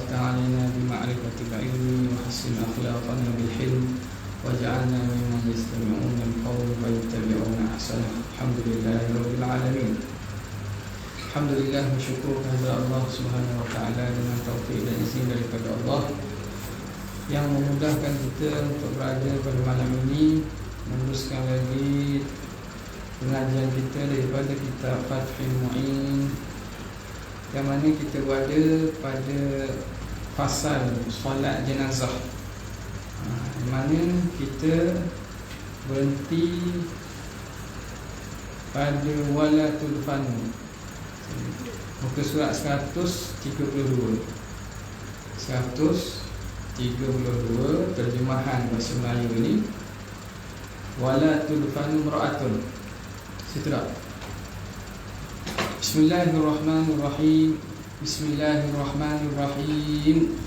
وافتح علينا بمعرفة العلم وحسن أخلاقنا بالحلم واجعلنا ممن يستمعون القول فيتبعون أحسنه. الحمد لله رب العالمين. Alhamdulillah, bersyukur kepada Allah Subhanahu wa taala dengan taufik dan izin daripada Allah yang memudahkan kita untuk berada pada malam ini meneruskan lagi pengajian kita daripada kitab Fathul Mu'in, yang mana kita berada pada fasal solat jenazah, di mana kita berhenti pada wala tudfanu, muka surat 132. Terjemahan bahasa Melayu ini, wala tudfanu imra'atun. Situ dah. Bismillahirrahmanirrahim. Bismillahirrahmanirrahim.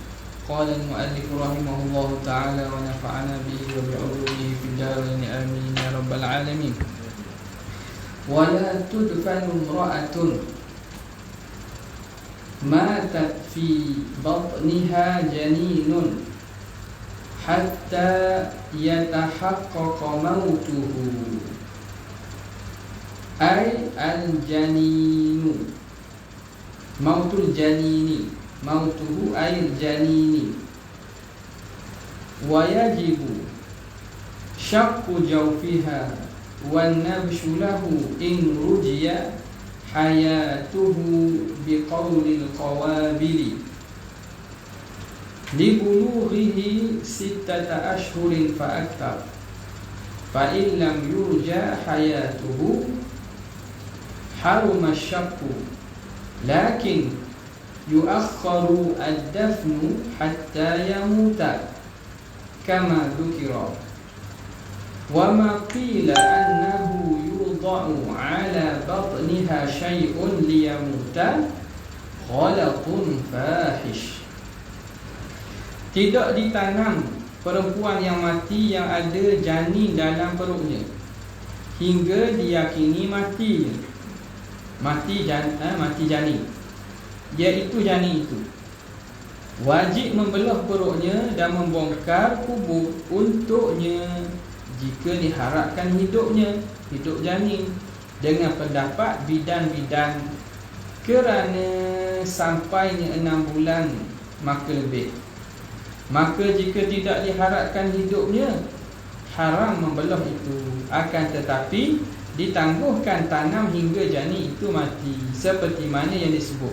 Qala al-muallif rahimahullahu ta'ala wa nafa'ana bihi wa bi'ulumihi fid dharain amin ya rabbal alamin. Wala tudfanu imra'atun matat fi batniha janinun hatta yatahaqqaqa mautuhu, ay al-janinu, mautul janini, mautuhu ay al-janini, wa yajibu syaqqu jawfiha wan nabshu lahu in rujiya hayatuhu biqawlil qawabili libulughihi 6 ashhurin fa akthar fa in lam yurja hayatuhu haruma syaqqu lakin yuakharu ad-dafnu hatta yamuta kama dhukira wa ma qila annahu yudha'u ala batniha syai'un liyamuta ghalatun fahish. Tidak ditanam perempuan yang mati yang ada janin dalam perutnya hingga diyakini mati. Mati janin, iaitu janin itu. Wajib membelah perutnya dan membongkar kubur untuknya jika diharapkan hidup janin, dengan pendapat bidan-bidan, kerana sampainya 6 bulan maka lebih. Maka jika tidak diharapkan hidupnya, haram membelah itu. Akan tetapi ditangguhkan tanam hingga janin itu mati, seperti mana yang disebut.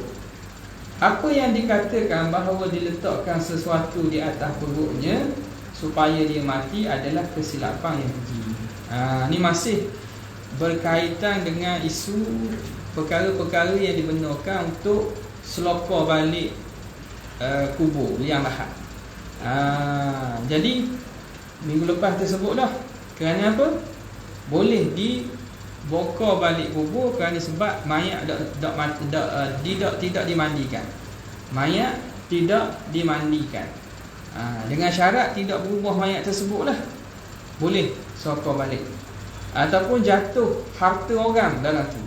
Apa yang dikatakan bahawa diletakkan sesuatu di atas perutnya supaya dia mati adalah kesilapan yang keji. Ini masih berkaitan dengan isu perkara-perkara yang dibenarkan untuk selopor balik kubur liang lahat. Jadi minggu lepas tersebutlah, kerana apa? Boleh dibongkar balik kubur kerana sebab mayat tidak dimandikan. Mayat tidak dimandikan. Dengan syarat tidak berubah mayat tersebutlah, boleh sokor balik. Ataupun jatuh harta orang dalam tu.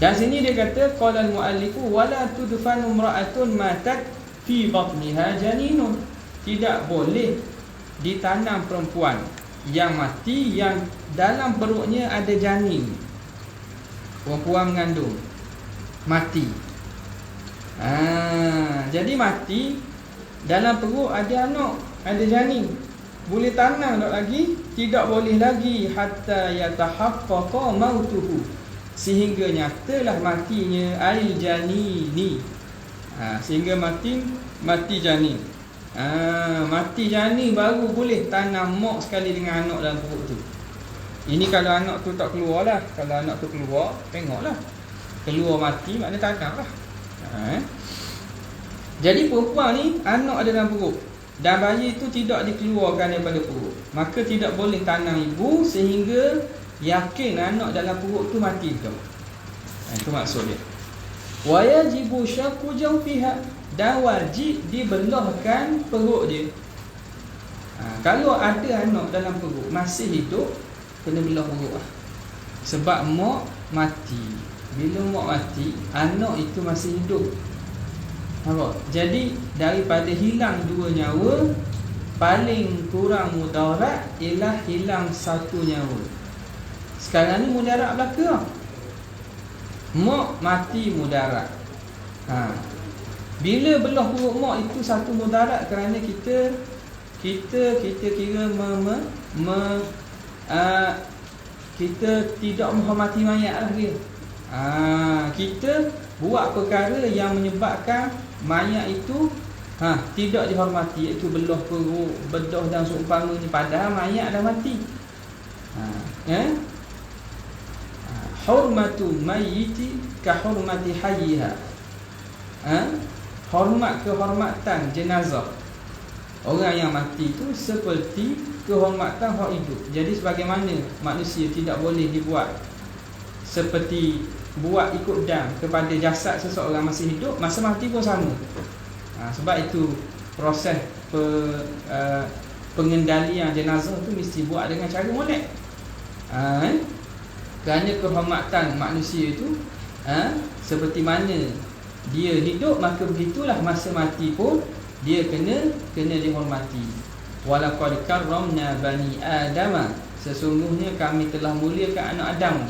Dan sini dia kata qala al-muallifu wala tudfanu imra'atun matat fi batniha janinun. Tidak boleh ditanam perempuan yang mati yang dalam perutnya ada janin. Perempuan mengandung mati. Jadi mati dalam perut ada anak, ada janin. Boleh tanam tak lagi? Tidak boleh lagi hatta yatahaqqaqa mautuhu, sehingga nyatalah matinya al-janini. Sehingga mati janin. Mati janin baru boleh tanam mak sekali dengan anak dalam perut tu. Ini kalau anak tu tak keluar lah. Kalau anak tu keluar, tengoklah. Keluar mati maknanya tanam lah. Jadi perempuan ni anak ada dalam perut dan bayi itu tidak dikeluarkan daripada perut, maka tidak boleh tanam ibu sehingga yakin anak dalam perut tu mati tu. Itu maksud dia. Wa yajibu syaqqu jawfiha, dan wajib dibelahkan perut dia. Kalau ada anak dalam perut masih hidup, kena belah perut lah. Sebab mak mati. Bila mak mati, anak itu masih hidup. Nampak? Jadi daripada hilang 2 nyawa, paling kurang mudarat ialah hilang 1 nyawa. Sekarang ni mudarat belaka. Mak mati mudarat. Bila belah perut mak itu satu mudarat, kerana kita kira kita tidak menghormati mayat lah dia. Kita buat perkara yang menyebabkan mayat itu tidak dihormati, iaitu belah perut, bedah dan seumpamanya, padahal mayat dah mati. Hurmatu mayyiti ka hurmati hayyiha. Hormat kehormatan jenazah orang yang mati itu seperti kehormatan orang hidup. Jadi sebagaimana manusia tidak boleh dibuat seperti buat ikut dam kepada jasad seseorang masih hidup, masa mati pun sama. Sebab itu proses pengendalian jenazah tu mesti buat dengan cara molek. Kerana kehormatan manusia itu seperti mana dia hidup, maka begitulah masa mati pun dia kena dihormati. Walaqad karramna bani Adama, sesungguhnya kami telah muliakan anak Adam.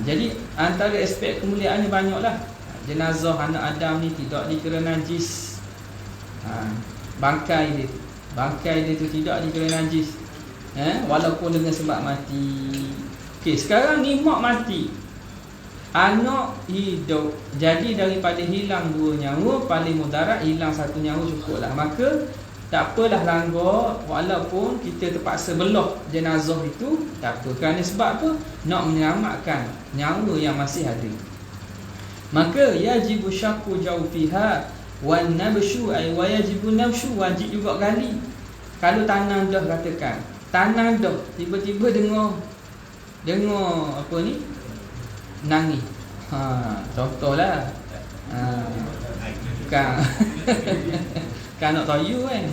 Jadi antara aspek kemuliaannya banyaklah. Jenazah anak Adam ni tidak dikira najis. Bangkai dia tu tidak dikira najis, walaupun dengan sebab mati. Okey, sekarang ni mak mati, anak hidup. Jadi daripada hilang 2 nyawa, paling mudarat hilang 1 nyawa cukuplah. Maka tak apalah langgar, walaupun kita terpaksa belah jenazah itu, tak apa. Kerana sebab apa? Nak menyelamatkan nyawa yang masih ada. Maka yajibu syaqqu jawfiha wan nabshu ay wa yajibu nabshu, wajib juga gali. Kalau tanam dah, katakan tanam dah, tiba-tiba dengar apa ni, nangis. Contohlah kan nak toyu kan.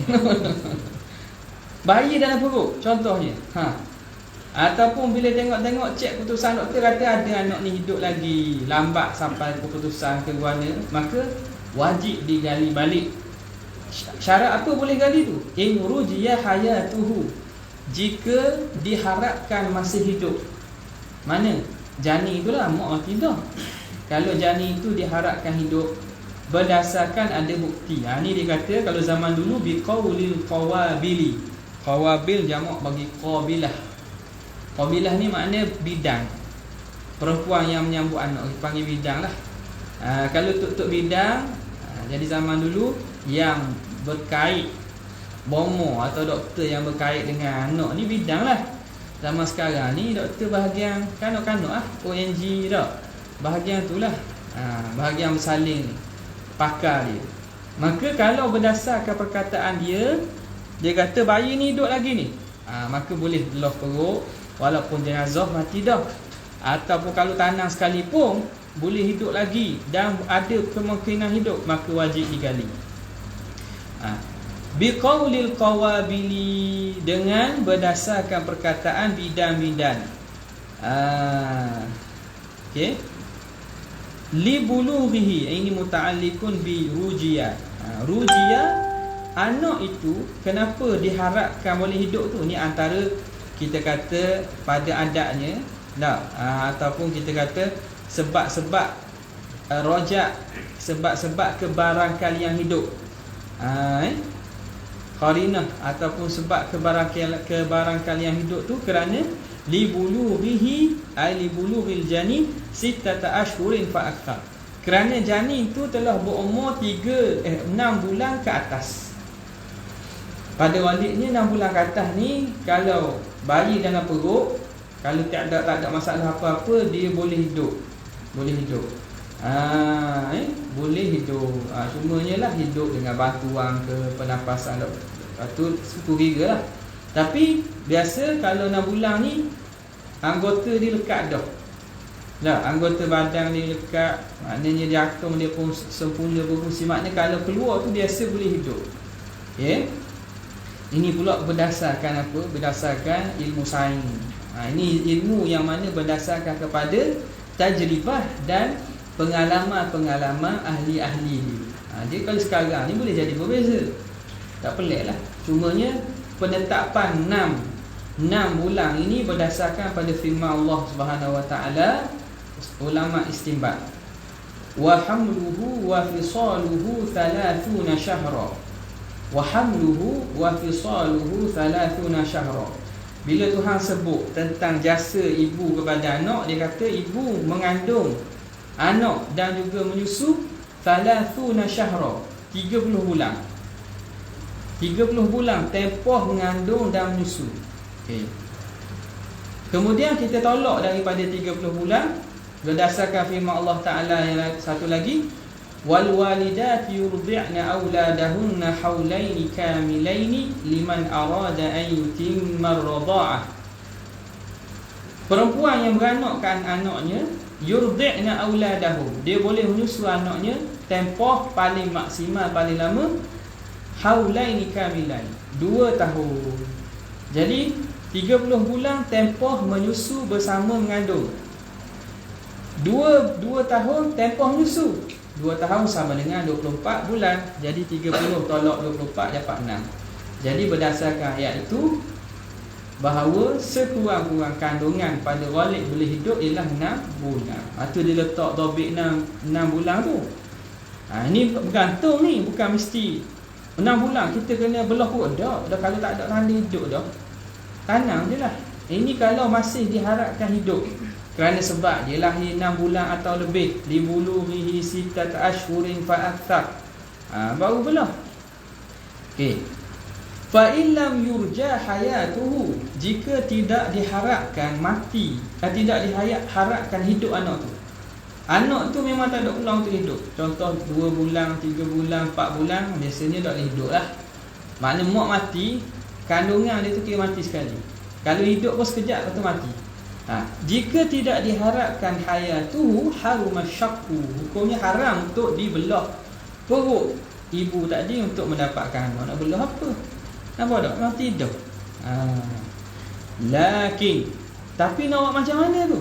Bayi dalam perut contohnya. Ataupun bila tengok cek keputusan doktor kata ada anak ni hidup lagi, lambat sampai keputusan ke mana, maka wajib digali balik. Syarat apa boleh gali tu? In rujiya hayatuhu, jika diharapkan masih hidup. Mana? Janin itulah, mak mati dah. Kalau janin itu diharapkan hidup berdasarkan ada bukti. Ni dia kata kalau zaman dulu biqaulil qawabili. Qawabil jamak bagi qabilah. Qabilah ni makna bidang, perempuan yang menyambut anak, dipanggil bidang lah. Kalau tok bidang, jadi zaman dulu yang berkait bomo atau doktor yang berkait dengan anak ni bidang lah. Zaman sekarang ni doktor bahagian kanak-kanak ONG dah. Bahagian tu lah, bahagian bersalin ni, pakar dia. Maka kalau berdasarkan perkataan dia kata bayi ni hidup lagi ni, maka boleh belah perut walaupun jenazah mati dah. Ataupun kalau tanam sekalipun boleh hidup lagi dan ada kemungkinan hidup, maka wajib digali. Biqaulil qawabili, dengan berdasarkan perkataan bidan-bidan. Okey. Li bulughihi, ini muta'alliqun bi rujiya. Rujiya, anak itu kenapa diharapkan boleh hidup tu? Ni antara kita kata pada adatnya dah, ataupun kita kata sebab-sebab rojak, sebab-sebab kebarangkalian hidup. Qarinah ataupun sebab kebarangkalian hidup tu kerana li bulughihi ay li bulughil janin 6 ashhurin fa akthar. Kerana janin tu telah berumur 6 bulan ke atas. Pada waliknya 6 bulan ke atas ni, kalau bayi dalam perut, kalau tak ada masalah apa-apa, dia boleh hidup. Boleh hidup. Cumanya lah hidup dengan bantuan ke pernafasan tu suku gila lah. Tapi biasa kalau 6 bulan ni anggota dia lekat dah. Anggota badan dia lekat, maknanya jantung dia pun sempurna berfungsi. Maknanya kalau keluar tu biasa boleh hidup. Ini pula berdasarkan apa? Berdasarkan ilmu sains. Ini ilmu yang mana berdasarkan kepada tajribah dan pengalaman-pengalaman ahli-ahli dia. Dia kalau sekarang ni boleh jadi berbeza. Tak pelik lah. Cumanya penetapan 6 bulan ini berdasarkan pada firman Allah Subhanahu Wa Taala. Ulama istinbat, wa hamluhu wa fisaluhu 30 syahra. Wa hamluhu wa fisaluhu 30 syahra. Bila Tuhan sebut tentang jasa ibu kepada anak, dia kata ibu mengandung anak dan juga menyusu 30 syahra, 30 bulan. 30 bulan tempoh mengandung dan menyusu. Okey. Kemudian kita tolak daripada 30 bulan berdasarkan firman Allah Taala yang satu lagi, wal walidat yurdi'na auladahunna haulaini kamilaini liman arada an yutimma ar-radha'ah. Perempuan yang beranakkan anaknya, yurdi'na auladahum, dia boleh menyusu anaknya tempoh paling maksimal paling lama haulaini kamilaini, 2 tahun. Jadi 30 bulan tempoh menyusu bersama mengandung. 2 tahun tempoh menyusu. 2 tahun sama dengan 24 bulan. Jadi 30 tolak 24 dapat 6. Jadi berdasarkan ayat itu, bahawa sekurang-kurang kandungan pada Ghalib boleh hidup ialah 6 bulan. Itu dia letak topik 6 bulan tu. Ini bergantung ni, bukan mesti 6 bulan kita kena belah perut dah. Kalau tak ada tanda hidup dah, tanam je lah. Ini kalau masih diharapkan hidup, kerana sebab dia lahir 6 bulan atau lebih, libuluhi sittata ashhurin fa akthar, baru belah. Okey. Fa illam yurja hayatuhu, jika tidak diharapkan mati, tidak diharapkan hidup anak tu. Anak tu memang tak ada peluang untuk hidup. Contoh 2 bulan, 3 bulan, 4 bulan, biasanya tak boleh hidup lah. Maknanya mak mati, kandungan dia tu kira mati sekali. Kalau hidup pun sekejap, lepas tu mati. Jika tidak diharapkan hayatuhu haruma syakku, hukumnya haram untuk dibelah perut ibu tadi untuk mendapatkan anak. Nak belah apa? Nampak tak? Mati hidup. Lakin, tapi nak buat macam mana tu?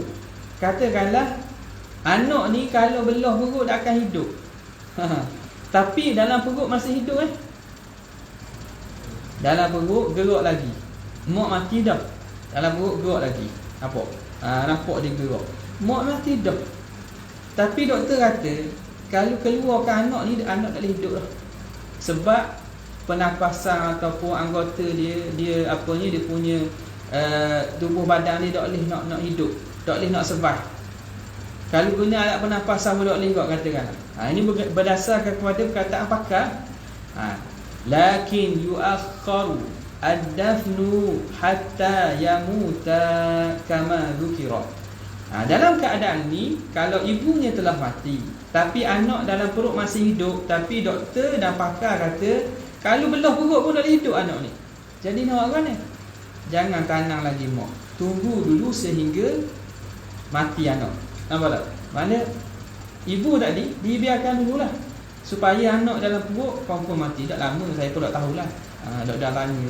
Katakanlah anak ni kalau belah perut tak akan hidup. Tapi dalam perut masih hidup dalam perut gerak lagi. Mak mati dah, dalam perut gerak lagi. Nampak? Nampak dia gerak. Mak mati dah. Tapi doktor kata kalau keluarkan anak ni, anak tak boleh hidup dah. Sebab pernafasan ataupun anggota dia apa ni, dia punya tubuh badan dia tak boleh nak hidup, tak boleh nak survive. Kalau guna alat pernafasan pun tak boleh juga katakan. Ini berdasarkan kepada perkataan pakar. Lakin yu'akharu ad-dafnu hatta yamuta kama dzukira. Dalam keadaan ni, kalau ibunya telah mati tapi anak dalam perut masih hidup, tapi doktor dan pakar kata kalau belah perut pun tak boleh hidup anak ni. Jadi nak apa ni? Jangan tanang lagi mak. Tunggu dulu sehingga mati anak. Nampak tak? Mana ibu tadi dibiarkan dululah supaya anak dalam perut confirm mati. Tak lama, saya pun tak tahulah. Dok dah tanya.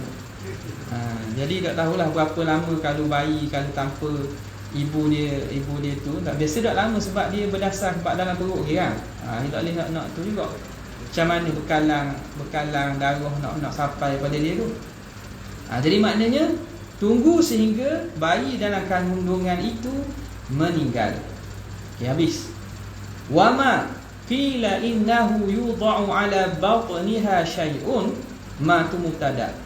Jadi tak tahulah berapa lama kalau bayi, kalau tanpa ibu dia tu. Tak biasa tak lama sebab dia berdasar sebab dalam perut dia kan. Dia tak boleh nak tu juga. Macam mana bekalang darah nak sampai pada dia tu. Jadi maknanya tunggu sehingga bayi dalam kandungan itu meninggal. Okay, habis. Wama qila innahu yudha'u ala batniha syai'un ma tu mubtada.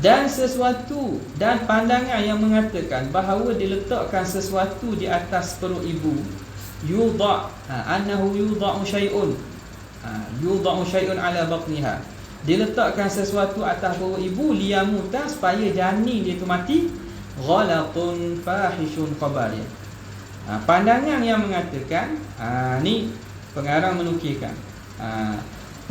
Dan sesuatu, dan pandangan yang mengatakan bahawa diletakkan sesuatu di atas perut ibu, yudha', annahu yudha'u syai'un, yudha'u syai'un ala batniha, diletakkan sesuatu atas perut ibu liyamuta, supaya janin dia tu mati, ghalatun fahishun khabariyah. Pandangan yang mengatakan, ni pengarang menukilkan,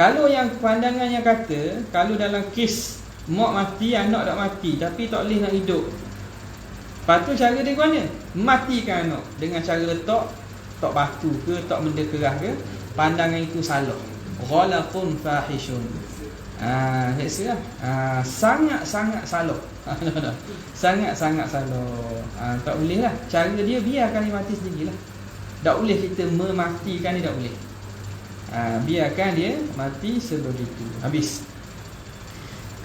kalau yang pandangan yang kata kalau dalam kes mak mati, anak tak mati tapi tak boleh nak hidup, lepas tu cara dia mana? Matikan anak dengan cara letak batu ke, letak benda keras ke. Pandangan itu salah. Ghalatun fahishun. Sangat-sangat salah. Sangat-sangat salah. Tak boleh lah. Cara dia biarkan dia mati sendirilah. Tak boleh kita mematikan dia, tak boleh. Biarkan dia mati sebegitu, habis.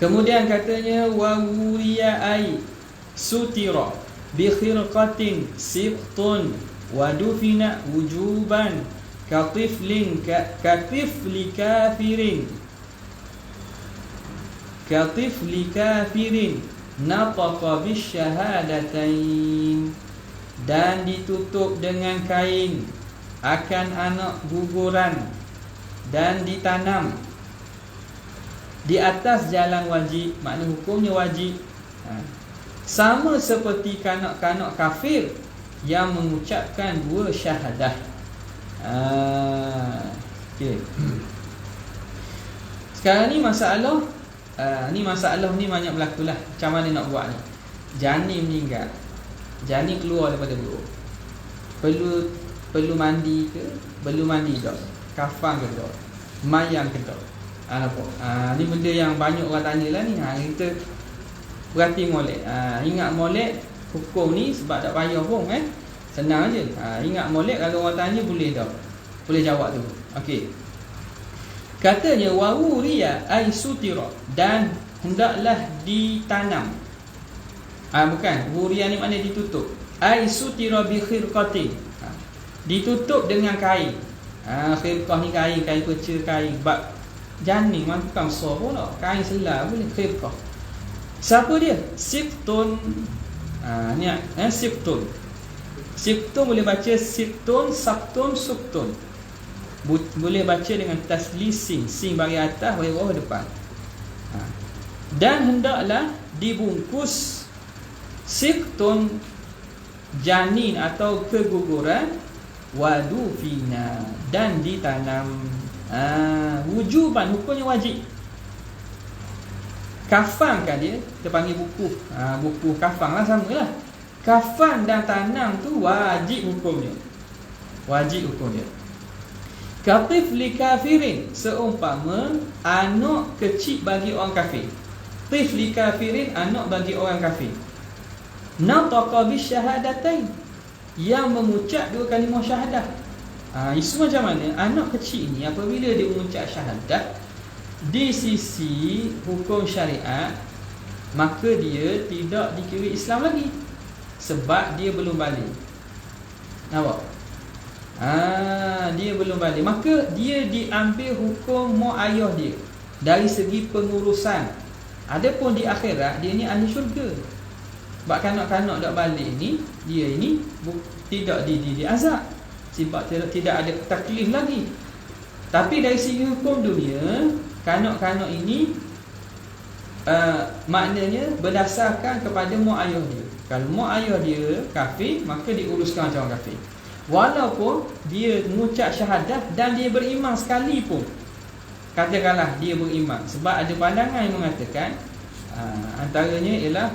Kemudian katanya wa wuriya ai sutira bi khirqatin sibtun wa dufina wujuban katifli kafirin nataqa bisyahadatain, dan ditutup dengan kain akan anak guguran dan ditanam di atas jalan wajib, makna hukumnya wajib. Sama seperti kanak-kanak kafir yang mengucapkan 2 syahadah. Okay. Sekarang ni masalah ni banyak berlaku lah. Macam mana nak buat ni? Janin meninggal, janin keluar daripada perut, perlu mandi ke? Perlu mandi tak? Kafan ke tak? Mayang ke tak? Ni benda yang banyak orang tanya lah ni. Kita berhati molek. Ingat molek hukum ni sebab tak payah pun senang je. Ingat molek, kalau orang tanya boleh tak? Boleh jawab tu. Okey. Katanya wawuriya ay sutira, dan hendaklah ditanam. Bukan, wuriya ni makna ditutup. Ay sutira bi khirqatin, ditutup dengan kain. Khirqah ni kain kecil, kain bab janin bukan besar pun tak. Kain selai boleh khirqah. Siapa dia? Sibtun. Ni sibtun. Sibtun boleh baca sibtun, sabtun, subtun. Boleh baca dengan taslis sin, sin bagi atas, bagi bawah, depan. Dan hendaklah dibungkus sibtun, janin atau keguguran, wadufina, dan ditanam. Wujuban, hukumnya wajib. Kafan kan dia, kita panggil buku kafan lah, sama lah. Kafan dan tanam tu wajib hukumnya. Wajib hukumnya. Katifli kafirin, seumpama anak kecil bagi orang kafir. Tifli kafirin, anak bagi orang kafir. Nataqa bisyahadatain, yang mengucap 2 kalimah syahadah. Isu macam mana? Anak kecil ni apabila dia mengucap syahadah, di sisi hukum syariat, maka dia tidak dikira Islam lagi, sebab dia belum balik. Nampak? Dia belum balik, maka dia diambil hukum mak ayah dia dari segi pengurusan. Adapun di akhirat, dia ni ahli syurga. Sebab kanak-kanak tak balik ni, dia ini tidak diazab, sebab tidak ada taklif lagi. Tapi dari segi hukum dunia, kanak-kanak ini maknanya berdasarkan kepada mak ayah dia. Kalau mak ayah dia kafir, maka diuruskan macam orang kafir, walaupun dia mengucap syahadah dan dia beriman sekalipun. Katakanlah dia beriman, sebab ada pandangan yang mengatakan antaranya ialah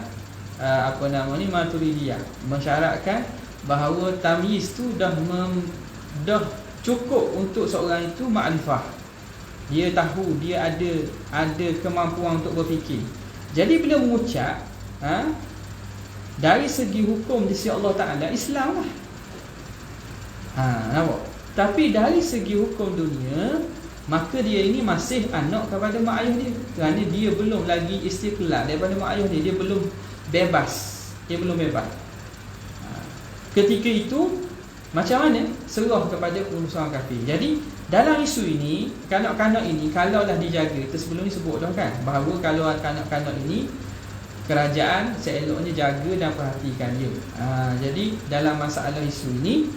Maturidiyah mensyaratkan bahawa tamyiz tu dah cukup untuk seorang itu makrifah. Dia tahu, dia ada kemampuan untuk berfikir. Jadi bila mengucap, dari segi hukum di sisi Allah Ta'ala, Islam lah. Nampak? Tapi dari segi hukum dunia, maka dia ini masih anak kepada mak ayah dia, kerana dia belum lagi istiqlal daripada mak ayah dia. Dia belum bebas. Ketika itu, macam mana? Serah kepada urusan kafir. Jadi dalam isu ini, kanak-kanak ini kalaulah dijaga, kita sebelum ni sebut dah kan, bahawa kalau kanak-kanak ini, kerajaan seeloknya jaga dan perhatikan dia. Jadi dalam masalah isu ini,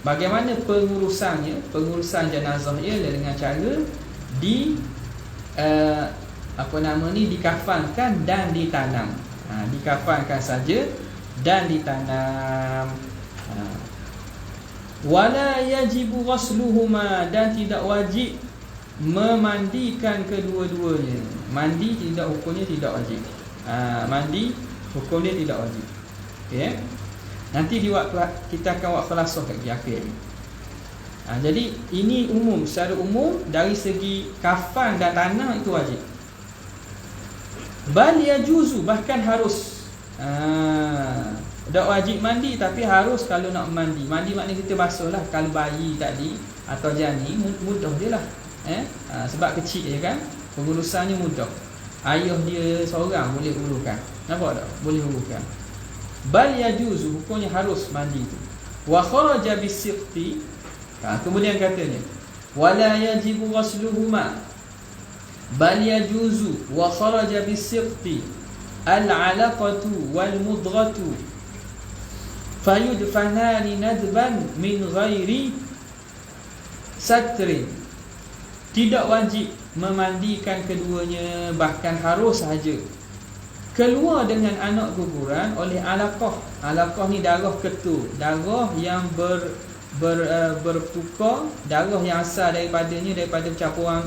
bagaimana pengurusan jenazah ialah dengan cara dikafankan dan ditanam. Dikafankan saja dan ditanam. Wala yajibu ghasluhuma, dan tidak wajib memandikan kedua-duanya. Mandi tidak, hukumnya tidak wajib. Mandi hukumnya tidak wajib. Okey. Nanti di waktu kita akan buat khulasah lagi akhir ni. Jadi ini umum, secara umum dari segi kafan dan tanah itu wajib. Bal yajuzu, bahkan harus. Tak wajib mandi, tapi harus kalau nak mandi. Mandi maknanya kita basuh lah. Kalau bayi tadi atau janin, mudah je lah. Sebab kecil je kan, pengurusannya mudah. Ayah dia seorang boleh uruskan. Nampak tak? Boleh uruskan. Bal yajuzu, hukumnya harus mandi tu. Wa kharaja bis-siqti, kemudian katanya wala yajibu ghusluhuma bal yajuzu wa kharaja bis-siqti al-'alaqatu wal mudghatu fayudfanani nadban min ghairi satrin. Tidak wajib memandikan keduanya, bahkan harus sahaja keluar dengan anak guguran oleh alaqah. Alaqah ni darah ketul, darah yang bertukar, darah yang asal daripada campuran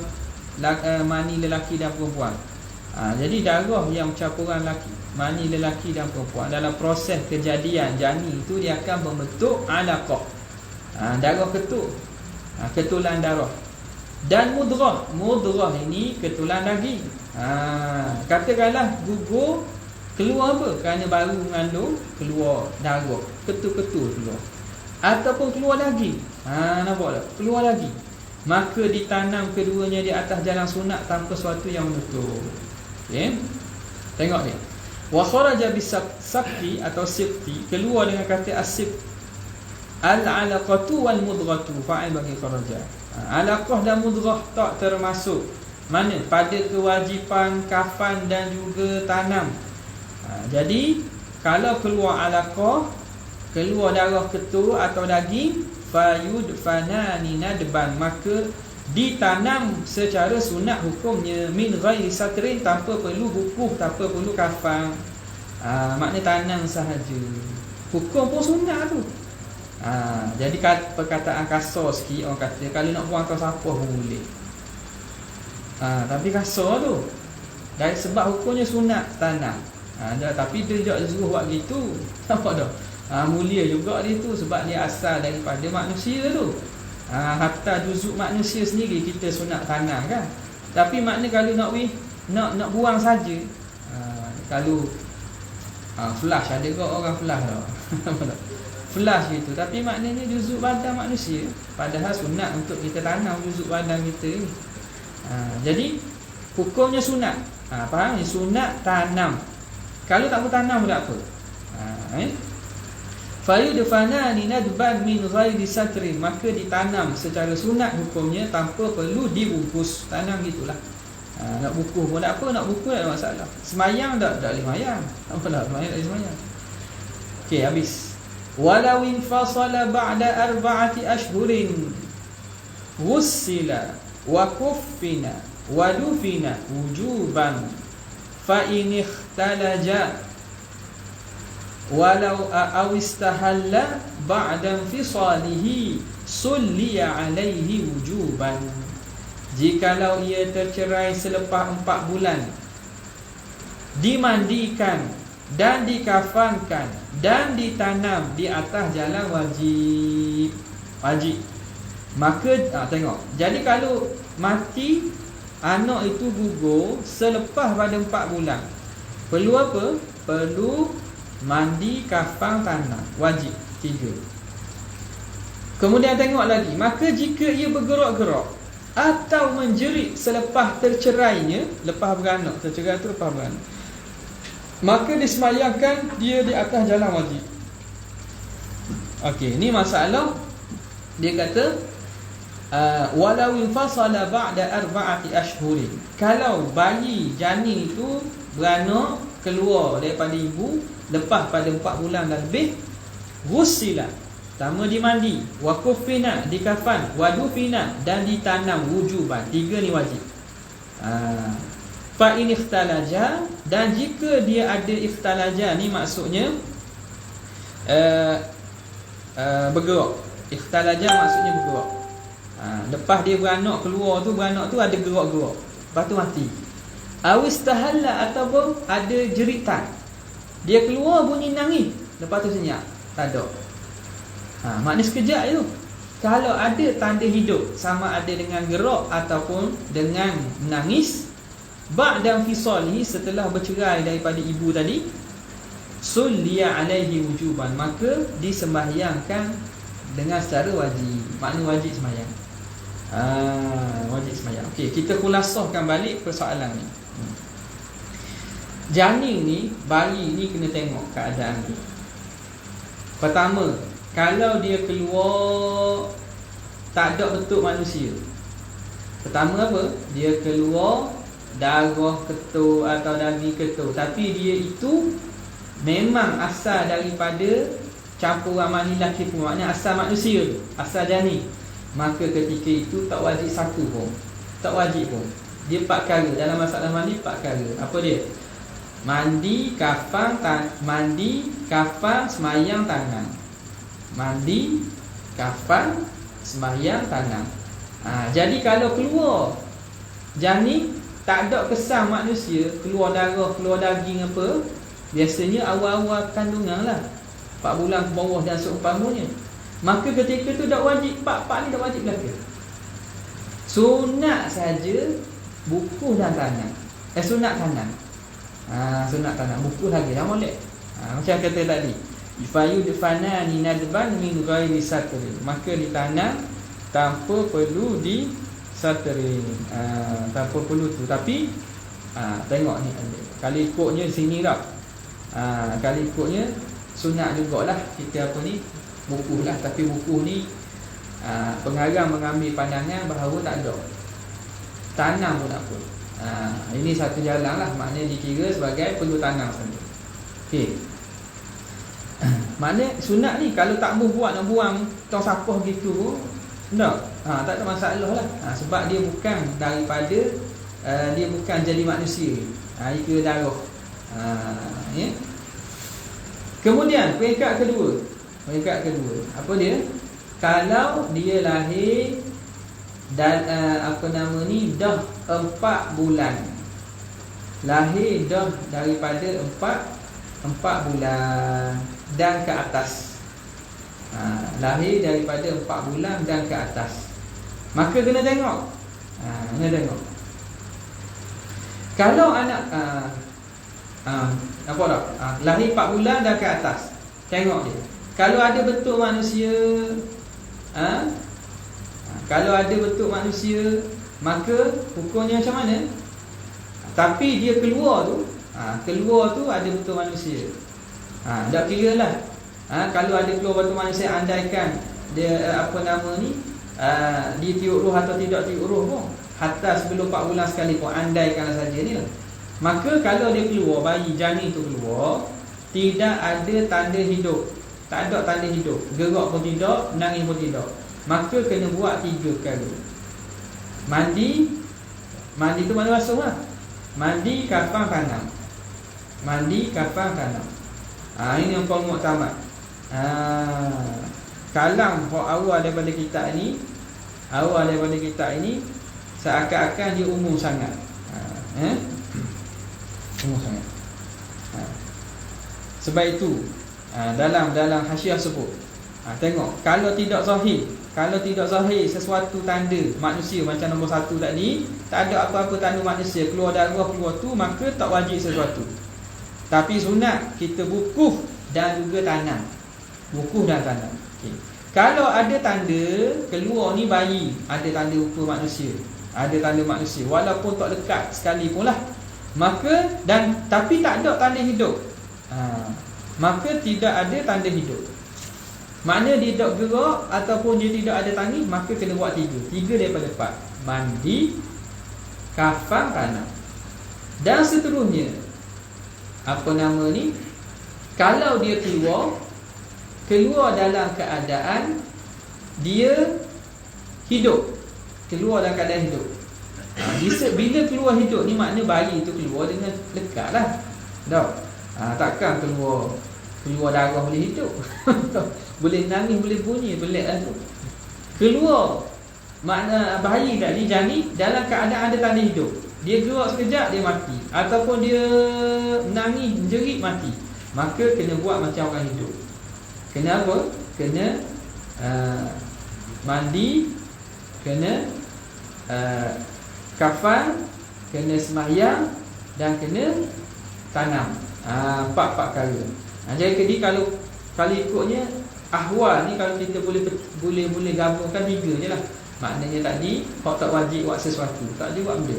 mani lelaki dan perempuan. Jadi darah yang campuran mani lelaki dan perempuan dalam proses kejadian janin itu dia akan membentuk alaqah. Darah ketul, ketulan darah. Dan mudrah ini ketulan daging. Katakanlah gugur keluar apa? Kerana baru mengandung, keluar darah, ketul-ketul keluar, ataupun keluar daging. Nampak tak? Keluar daging. Maka ditanam keduanya di atas jalan sunat tanpa sesuatu yang menutup. Okay? Tengok ni. Wa kharaja bis-sabti atau sibti, keluar dengan kata as-sibt. Al-'alaqatu wal mudghatu, fa'il bagi kharaja. Alaqah dan mudghah tak termasuk mana pada kewajipan kafan dan juga tanam. Jadi kalau keluar alaqah, keluar darah ketul atau daging, fayudfanani nadban, maka ditanam secara sunat hukumnya, min ghairi satrin, tanpa perlu bukuh, tanpa perlu kafan. Maknanya tanam sahaja, hukum pun sunat tu. Jadi perkataan kasar sikit, orang kata kalau nak buang atas sampah pun boleh. Tapi kasar tu dari sebab hukumnya sunat tanam. Tapi dia tak suruh buat gitu. Nampak tak? Mulia juga dia tu, sebab dia asal daripada manusia tu. Hatta juzuk manusia sendiri kita sunat tanam kan. Tapi makna kalau nak buang saja, kalau flash, ada ke orang flash tak? Nampak tak? Flash gitu, tapi maknanya juzuk badan manusia, padahal sunat untuk kita tanam juzuk badan kita ni. Jadi hukumnya sunat. Faham ni? Sunat tanam. Kalau tak bertanam tak apa. Fayudfanani nadban min ghairi satrin, maka ditanam secara sunat hukumnya tanpa perlu dibungkus. Tanam gitulah. Nak bukuh pun tak apa, nak bukuh tak ada masalah. Semayang tak boleh semayang. Apa tak semayang, tak boleh semayang. Okey, habis. Walau infasala ba'da arba'ati ashhurin ghussila wa kuffina wa dufina wujuban fa in ikhtalaja walau awistahalla ba'da infisalihi sulliya alaihi wujuban. Jikalau ia tercerai selepas 4 bulan, dimandikan dan dikafankan dan ditanam di atas jalan wajib, maka tengok. Jadi kalau mati anak itu gugur selepas pada 4 bulan, perlu apa? Perlu mandi, kafan, tanam, wajib 3. Kemudian tengok lagi, maka jika ia bergerak-gerak atau menjerit selepas tercerainya, lepas beranak, tercerai itu lepas beranak, maka disemayangkan dia di atas jalan wajib. Okey, ni masalah. Dia kata walau infasala ba'da arba'ati ashhurin, kalau bayi janin itu beranak keluar daripada ibu lepas pada 4 bulan dan lebih, ghusila, pertama dimandi, wa kufina, dikafan, wa dufina, dan ditanam wujuban. 3 ni wajib. Fa in ikhtalaja, dan jika dia ada ikhtalaja, ni maksudnya bergerak. Ikhtalaja maksudnya bergerak. Lepas dia beranak keluar tu, beranak tu ada gerak-gerak, lepas tu mati. Awistahalla, ataupun ada jeritan, dia keluar bunyi nangis, lepas tu senyap, tak ada. Maknanya sekejap je tu. Kalau ada tanda hidup, sama ada dengan gerak ataupun dengan menangis, ba'da fisalihi, setelah bercerai daripada ibu tadi, sulliya alaihi wujuban, maka disembahyangkan dengan secara wajib. Makna wajib sembahyang. Wajib sembahyang. Okey, kita khulasahkan balik persoalan ni. Janin ni, bayi ni kena tengok keadaan dia. Pertama, kalau dia keluar tak ada bentuk manusia. Pertama apa? Dia keluar darah ketul atau daging ketul, tapi dia itu memang asal daripada campuran mani lelaki pun, maknanya asal manusia tu, asal janin. Maka ketika itu tak wajib satu pun, tak wajib pun. Dia 4 perkara dalam masalah mandi, 4 perkara. Apa dia? Mandi, kafan, mandi, kafan, semayang, tanam. Mandi, kafan, semayang, tanam. Jadi kalau keluar janin tak ada kesan manusia, keluar darah, keluar daging apa, biasanya awal-awal kandungan lah, 4 bulan ke bawah dan seumpamanya. Maka ketika tu tak wajib, 4 ni tak wajib belaka. Sunat saja buku dan tanam. Sunat tanam. Sunat tanam, buku lagi dah molek. Macam kata tadi, ifayu defanani nadban min ghairi satri, maka ditanam tanpa perlu disatri. Tanpa perlu tu. Tapi tengok ni, kalau ikutnya sini tak, kalau ikutnya sunat jugalah kita apa ni, buku lah. Tapi buku ni pengarang mengambil pandangan bahawa tak ada, tanam pun tak apa. Ini satu jalan lah, maknanya dikira sebagai perlu tanam saja. Okey. Maknanya sunat ni kalau tak buat, nak buang tong sampah gitu tak, tak ada masalah lah. Sebab dia bukan daripada dia bukan jadi manusia. Dia kira darah. Ya. Kemudian peringkat kedua. Apa dia? Kalau dia lahir dan dah 4 bulan. Lahir dah daripada 4 bulan dan ke atas. Lahir daripada 4 bulan dan ke atas, maka kena tengok. Kena tengok. Kalau anak apa tak? Lahir 4 bulan dan ke atas, tengok dia. Kalau ada bentuk manusia, kalau ada bentuk manusia, maka hukumnya macam mana? Tapi dia keluar tu, ada bentuk manusia. Tak kira lah. Kalau ada keluar bentuk manusia, andaikan dia dia tiup roh atau tidak tiup roh pun, hatta sebelum 4 bulan sekali pun, andaikan saja ni lah. Maka kalau dia keluar, bayi janin tu keluar, tidak ada tanda hidup, tak ada tanda hidup, gerak pun tidak, menangis pun tidak, maka kena buat 3 perkara. Mandi tu mana basuh lah. Mandi, kafan, tanam. Mandi, kafan, tanam. Ini yang paling muktamad. Kalam awal daripada kitab ini, seakan-akan dia umum sangat. Umum sangat. Sebab itu dalam hasyiah sebut, tengok, kalau tidak zahir sesuatu tanda manusia macam nombor 1 tadi, tak ada apa-apa tanda manusia, keluar darah, keluar tu, maka tak wajib sesuatu. Tapi sunat kita bukuh dan juga tanam. Bukuh dan tanam. Okay. Kalau ada tanda keluar ni bayi, ada tanda ukur manusia, ada tanda manusia, walaupun tak dekat sekalipun lah, maka tapi tak ada tanda hidup, maka tidak ada tanda hidup. Makna dia tak gerak ataupun dia tidak ada tangis, maka kena buat 3 daripada 4. Mandi, kafan, tanam. Dan seterusnya, kalau dia keluar dalam keadaan dia hidup, keluar dalam keadaan hidup. Bila keluar hidup ni, makna bayi tu keluar dengan lekat lah. Takkan keluar darah boleh hidup. Boleh nangis, boleh bunyi, pelik lah tu. Keluar, makna bayi tadi, janin dalam keadaan ada tanda hidup. Dia gerak sekejap, dia mati. Ataupun dia menangis, jerit, mati. Maka kena buat macam orang hidup. Kena apa? Kena mandi, kena kafan, kena sembahyang dan kena tanam. 4 perkara. Jadi kalau ikutnya ahwal ni, kalau kita boleh gabungkan 3 je lah. Maknanya tadi hak tak wajib buat sesuatu, tak wajib buat benda,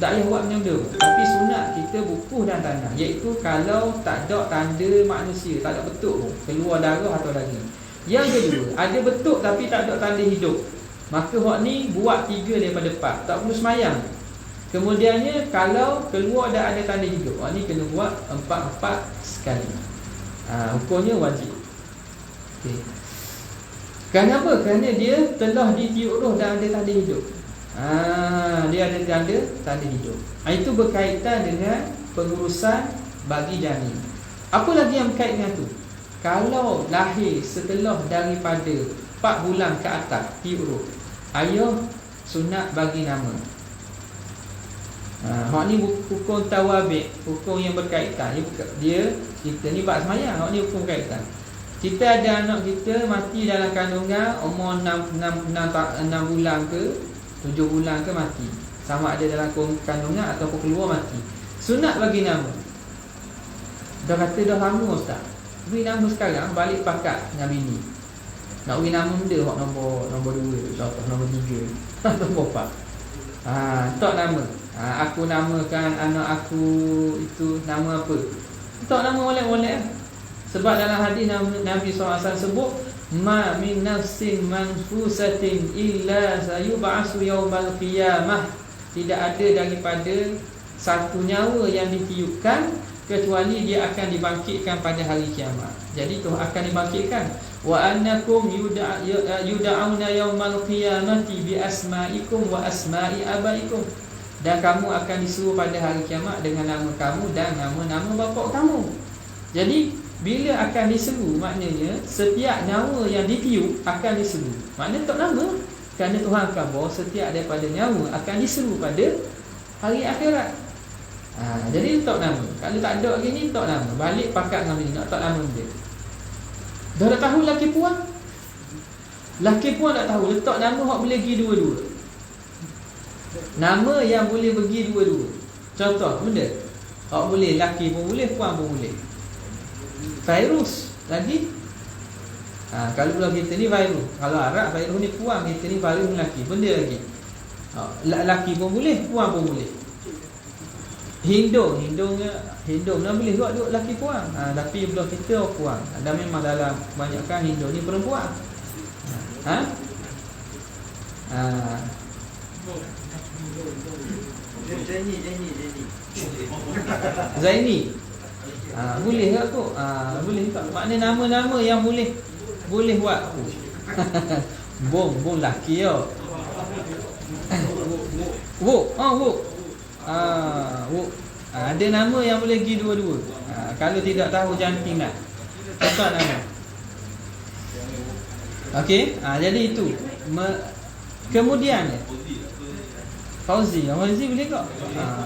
tak payah buat benda. Tapi sunat kita bukuh dan tanah, iaitu kalau tak ada tanda manusia, tak ada betuk pun, keluar darah atau daging. Yang kedua, ada betuk tapi tak ada tanda hidup, maka hak ni buat 3 daripada 4, tak perlu semayang. Kemudiannya kalau keluar dah ada tanda hidup, hak ni kena buat 4 sekali. Hukumnya wajib. Okay. Kenapa? Kerana dia telah ditiup roh dan ada tanda hidup. Dia ada tanda hidup. Itu berkaitan dengan pengurusan bagi janin. Apa lagi yang berkait dengan tu? Kalau lahir setelah daripada 4 bulan ke atas tiup roh, ayah sunat bagi nama. Hak ni hukum tawabi', hukum yang berkaitan. Kita ni bab semayang, hak ni hukum berkaitan. Kita ada anak kita mati dalam kandungan, umur 6 bulan ke 7 bulan ke mati, sama ada dalam kandungan ataupun keluar mati, sunat bagi nama. Dah kata dah lama ustaz, beri nama sekarang, balik pakat dengan bini, nak beri nama benda hak nombor 2, contoh nombor 3, nombor 4. Tak nama. Aku namakan anak aku itu nama apa? Tak nama molek-molek. Sebab dalam hadis Nabi SAW sebut, ma min nafsin manfusatin illa sayub'asu yaumal qiyamah. Tidak ada daripada satu nyawa yang ditiupkan kecuali dia akan dibangkitkan pada hari kiamat. Jadi tu akan dibangkitkan. Wa annakum yud'auna yaumal qiyamati bi asma'ikum wa asma'i abaikum. Dan kamu akan disuruh pada hari kiamat dengan nama kamu dan nama-nama bapa kamu. Jadi bila akan diseru, maknanya setiap nyawa yang ditiup akan diseru. Maknanya tak nama, kerana Tuhan akan bawa setiap daripada nyawa akan diseru pada hari akhirat. Jadi tak nama. Kalau tak ada lagi ni, tak nama. Balik pakat dengan bini, nak tak nama dia. Dah tahu laki puan? Laki puan tak tahu, letak nama hak boleh pergi dua-dua. Nama yang boleh pergi dua-dua. Contoh benda hak boleh, laki pun boleh, puan pun boleh. Virus lagi. Kalau pula kita ni virus, kalau Arab virus ni puan, kita ni virus lelaki. Benda lagi, lelaki pun boleh, puan pun boleh. Hindung dah boleh buat duk lelaki puan. Tapi belah kita puan. Dan memang dalam kebanyakan hindung ni perempuan. Zaini. Boleh tak tu? Boleh tak? Maknanya nama-nama yang boleh buat. Bom laki yo. Wuk. Ada nama yang boleh pergi dua-dua. Kalau tidak tahu jangan nak. Apa nama? Okey, jadi itu. Kemudian Fauzi boleh tak?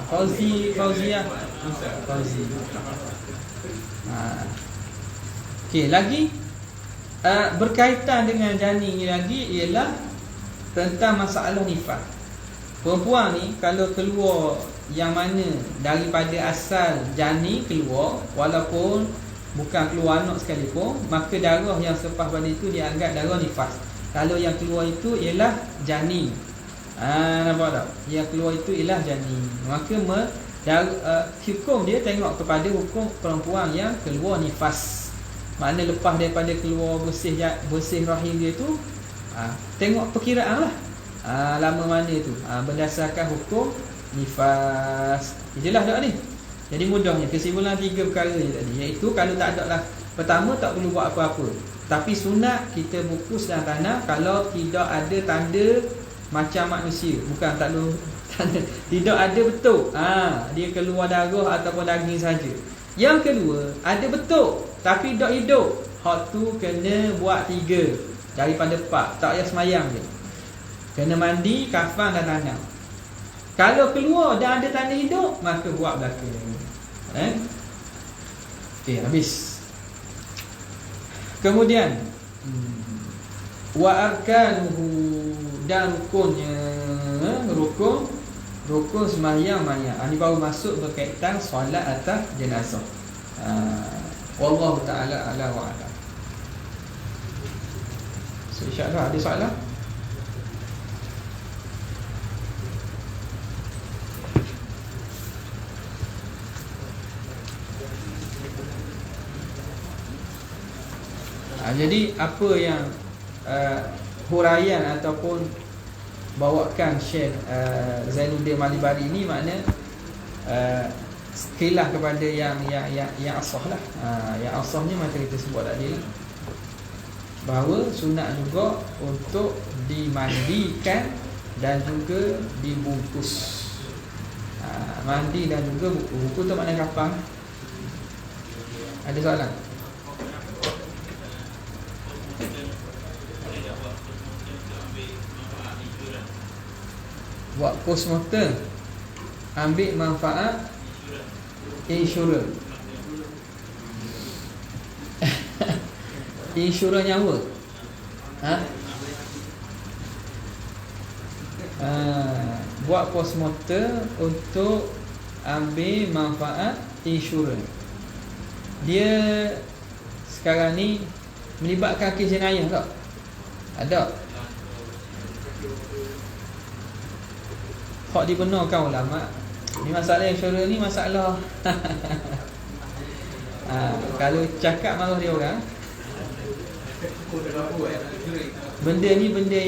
Fauzia. Okey, lagi berkaitan dengan janin ni lagi ialah tentang masalah nifas. Perempuan ni kalau keluar yang mana daripada asal janin keluar, walaupun bukan keluar anak sekalipun, maka darah yang selepas pada itu dianggap darah nifas. Kalau yang keluar itu ialah janin. Nampak tak? Yang keluar itu ialah janin. Maka hukum dia tengok kepada hukum perempuan yang keluar nifas. Makna lepas daripada keluar bersih rahim dia tu, tengok perkiraan lah, lama mana tu, berdasarkan hukum nifas. Jelas tak ni? Jadi mudahnya kesimpulan 3 perkara je tadi, iaitu kalau tak ada lah, pertama tak perlu buat apa-apa, tapi sunat kita bungkus dalam tanah kalau tidak ada tanda macam manusia. Bukan tak ada tanda, tidak ada betul dia keluar darah ataupun daging saja. Yang kedua, ada betul tapi tak hidup, hak tu kena buat 3 daripada 4. Tak payah semayang je, kena mandi, kafan dan tanam. Kalau keluar dan ada tanda hidup, maka buat belakang. Okey, habis. Kemudian wa arkanuhu, dan rukunnya, rukun sembahyang mayat. Ini baru masuk berkaitan solat atas jenazah. Wallahu ta'ala ala wa ala. So, insyaAllah ada soalan? Jadi apa yang huraian ataupun bawakan Syekh Zainuddin Malibari ini makna khilaf kepada yang asah lah. Yang asahnya macam kita sebut tadi lah, bahawa sunat juga untuk dimandikan dan juga dibungkus. Mandi dan juga buku tu makna kapang. Ada soalan? Buat postmortem, ambil manfaat insurans. Insurans nyawa. Buat postmortem untuk ambil manfaat insurans. Dia sekarang ni melibatkan kes jenayah tak? Ada. Hak dibenarkan ulama. Ni masalah insurans ni masalah. Kalau cakap marah dia orang. Benda ni benda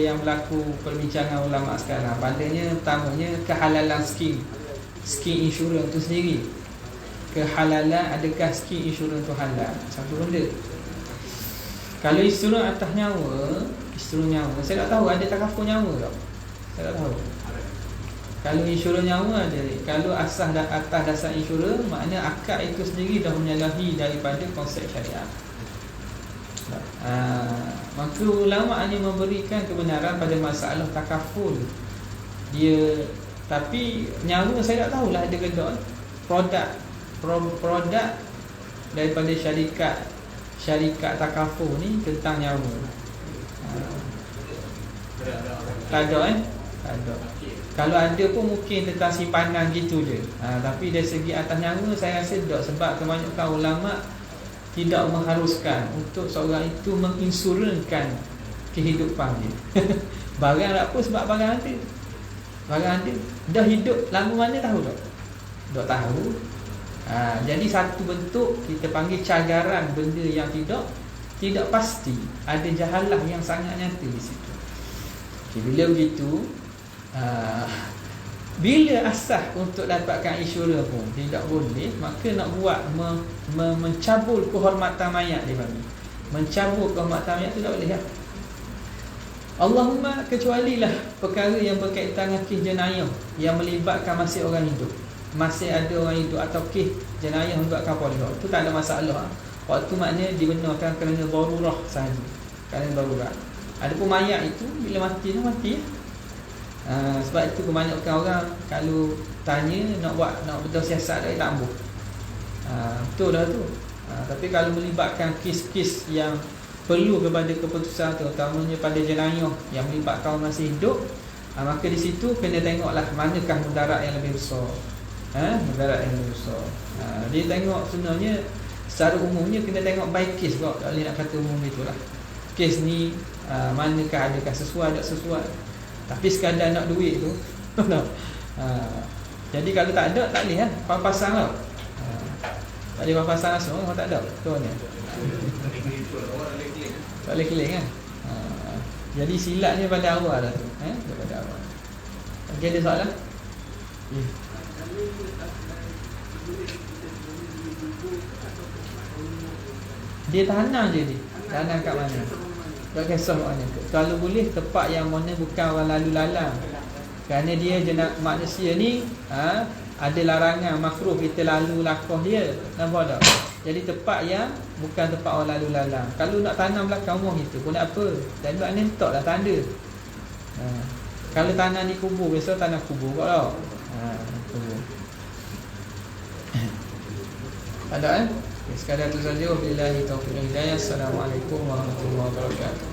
yang berlaku perbincangan ulama sekarang. Padanya pertamanya kehalalan skim insurans tu sendiri. Kehalalan, adakah skim insurans tu halal? Satu benda. Kalau insurans atas nyawa, saya tak tahu ada takaful nyawa tak? Saya tak tahu. Kalau insurans nyawa ada. Kalau asas atas dasar insurans, maknanya akad itu sendiri dah menyalahi daripada konsep syariat. Maka ulama hanya memberikan kebenaran pada masalah takaful dia. Tapi nyawa saya tak tahulah ada ke tak. Produk daripada syarikat takaful ni tentang nyawa. Tak ada tak ada. Kalau ada pun mungkin tentang simpanan gitu je. Tapi dari segi atas nyawa saya rasa tak. Sebab kebanyakan ulama' tidak mengharuskan untuk seorang itu menginsurankan kehidupan dia. Barang apa sebab barang ada. Dah hidup lama mana tahu tak? Tak tahu. Jadi satu bentuk kita panggil cagaran benda yang tidak pasti. Ada jahalah yang sangat nyata di situ. Bila begitu, bila asas untuk dapatkan insurans pun tidak boleh, maka nak buat mencabul kehormatan mayat dia bagi. Mencabul kehormatan mayat tu tak boleh lah. Allahumma kecualilah perkara yang berkaitan dengan kes jenayah yang melibatkan masih orang hidup. Masih ada orang hidup atau kes jenayah melibatkan polis. Itu tak ada masalah. Waktu maknanya dibenarkan kerana darurah sahaja. Kerana darurah. Adapun mayat itu bila mati tu mati. Sebab itu kebanyakan orang kalau tanya nak betul siasat dia tak ambuh. Betul dah tu. Tapi kalau melibatkan kes-kes yang perlu kepada keputusan terutamanya pada jenayah yang melibatkan orang masih hidup, maka di situ kena tengoklah manakah mudarat yang lebih besar. Mudarat yang lebih besar. Dia tengok sebenarnya secara umumnya kena tengok by case kok. Tak boleh nak kata umum itulah. Kes ni manakah adakah sesuai tak sesuai. Tapi sekadar nak duit tu jadi kalau tak ada tak boleh kan. Pasang lah. Tak boleh pasang langsung kalau tak ada. Betul ni. Tak boleh keling kan. Jadi silatnya pada awal dah tu. Daripada awal. Okey, ada soalan? Dia tanam je dia. Tanam kat mana? Tak kisah maknanya. Kalau boleh tempat yang mana bukan orang lalu lalang. Kerana dia manusia ni ada larangan makruh kita lalu lakuh dia. Nampak tak? Jadi tempat yang bukan tempat orang lalu lalang. Kalau nak tanam belakang rumah itu pun tak apa. Dan maknanya letaklah tanda. Kalau tanam di kubur, biasa tanam kubur kot tau. Kubur. Ada sekadar itu saja. Wabillahi taufiq wal hidayah. Assalamualaikum warahmatullahi wabarakatuh.